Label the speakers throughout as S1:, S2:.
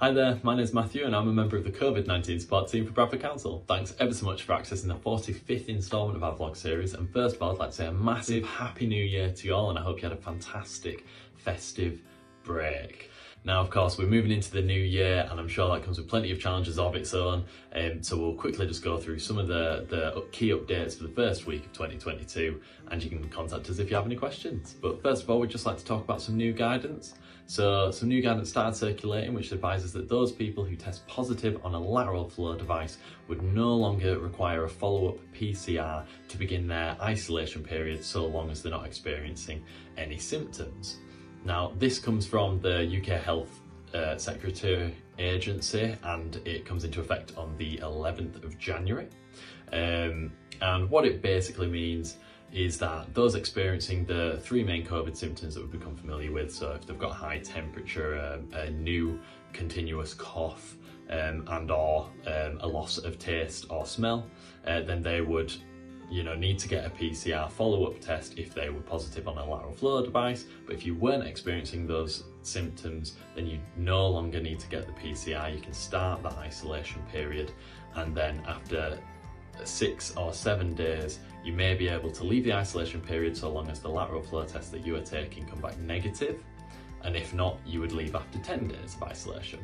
S1: Hi there, my name is Matthew and I'm a member of the COVID-19 support team for Bradford Council. Thanks ever so much for accessing the 45th instalment of our vlog series, and first of all I'd like to say a massive happy new year to you all, and I hope you had a fantastic festive break. Now of course we're moving into the new year and I'm sure that comes with plenty of challenges of its own, so we'll quickly just go through some of the key updates for the first week of 2022, and you can contact us if you have any questions. But first of all we'd just like to talk about some new guidance. So some new guidance started circulating which advises that those people who test positive on a lateral flow device would no longer require a follow-up PCR to begin their isolation period so long as they're not experiencing any symptoms. Now this comes from the UK Health Secretary Agency and it comes into effect on the 11th of January. And what it basically means is that those experiencing the three main COVID symptoms that we've become familiar with, so if they've got high temperature, a new continuous cough, and or a loss of taste or smell, then they would need to get a PCR follow-up test if they were positive on a lateral flow device. But if you weren't experiencing those symptoms, then you no longer need to get the PCR. You can start that isolation period, and then after 6 or 7 days you may be able to leave the isolation period so long as the lateral flow test that you are taking come back negative, and if not you would leave after 10 days of isolation.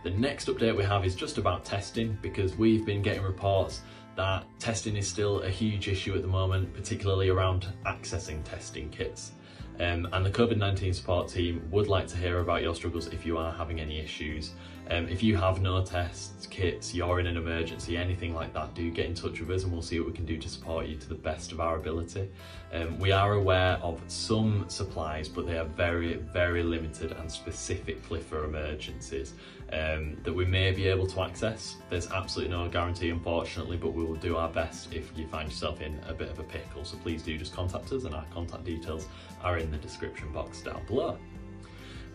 S1: The next update we have is just about testing, because we've been getting reports that testing is still a huge issue at the moment, particularly around accessing testing kits. And the COVID-19 support team would like to hear about your struggles if you are having any issues. If you have no test kits, you're in an emergency, anything like that, do get in touch with us and we'll see what we can do to support you to the best of our ability. We are aware of some supplies, but they are very, very limited and specifically for emergencies that we may be able to access. There's absolutely no guarantee, unfortunately, but we will do our best if you find yourself in a bit of a pickle. So please do just contact us, and our contact details are in the description box down below.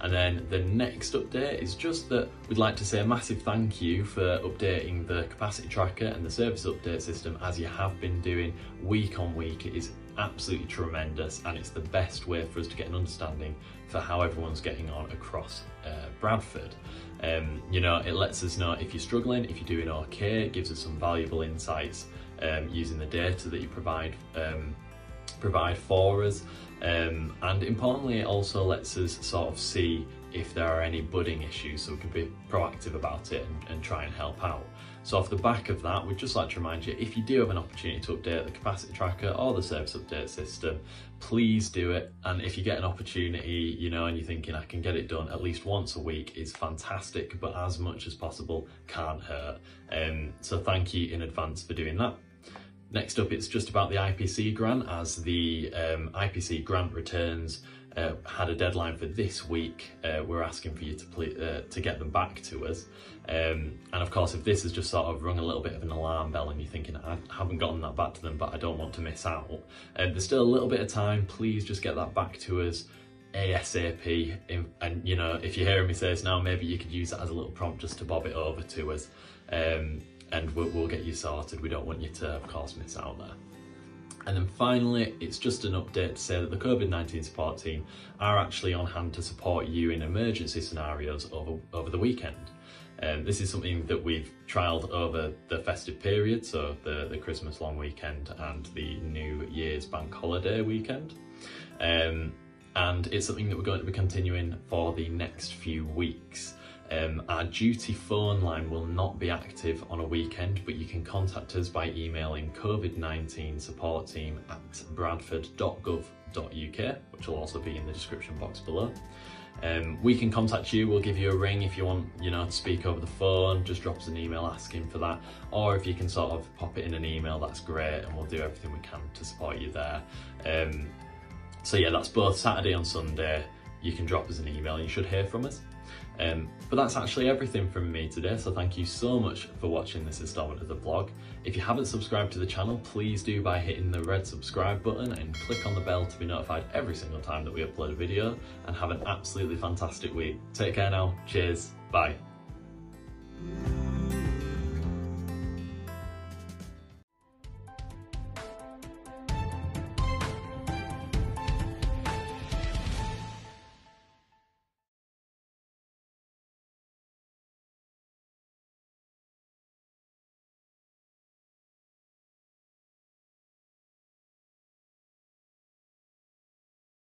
S1: And then the next update is just that we'd like to say a massive thank you for updating the capacity tracker and the service update system as you have been doing week on week. It is absolutely tremendous and it's the best way for us to get an understanding for how everyone's getting on across Bradford. It lets us know if you're struggling, if you're doing okay. It gives us some valuable insights using the data that you provide for us, and importantly it also lets us sort of see if there are any budding issues so we can be proactive about it and try and help out. So off the back of that, we'd just like to remind you, if you do have an opportunity to update the capacity tracker or the service update system, please do it. And if you get an opportunity, and you're thinking I can get it done at least once a week, is fantastic, but as much as possible can't hurt. So thank you in advance for doing that. Next up, it's just about the IPC grant, as the IPC grant returns had a deadline for this week. We're asking for you to get them back to us. And of course, if this has just sort of rung a little bit of an alarm bell and you're thinking, I haven't gotten that back to them, but I don't want to miss out, there's still a little bit of time. Please just get that back to us ASAP. And if you're hearing me say this now, maybe you could use that as a little prompt just to bob it over to us. And we'll get you sorted. We don't want you to, of course, miss out there. And then finally, it's just an update to say that the COVID-19 support team are actually on hand to support you in emergency scenarios over the weekend. This is something that we've trialled over the festive period, so the Christmas long weekend and the New Year's bank holiday weekend. And it's something that we're going to be continuing for the next few weeks. Our duty phone line will not be active on a weekend, but you can contact us by emailing COVID-19 support team at bradford.gov.uk, which will also be in the description box below. We can contact you, we'll give you a ring if you want to speak over the phone. Just drop us an email asking for that, or if you can sort of pop it in an email, that's great, and we'll do everything we can to support you there. So yeah, that's both Saturday and Sunday. You can drop us an email and you should hear from us. But that's actually everything from me today, so thank you so much for watching this installment of the vlog. If you haven't subscribed to the channel, please do by hitting the red subscribe button and click on the bell to be notified every single time that we upload a video, and have an absolutely fantastic week. Take care now, cheers, bye.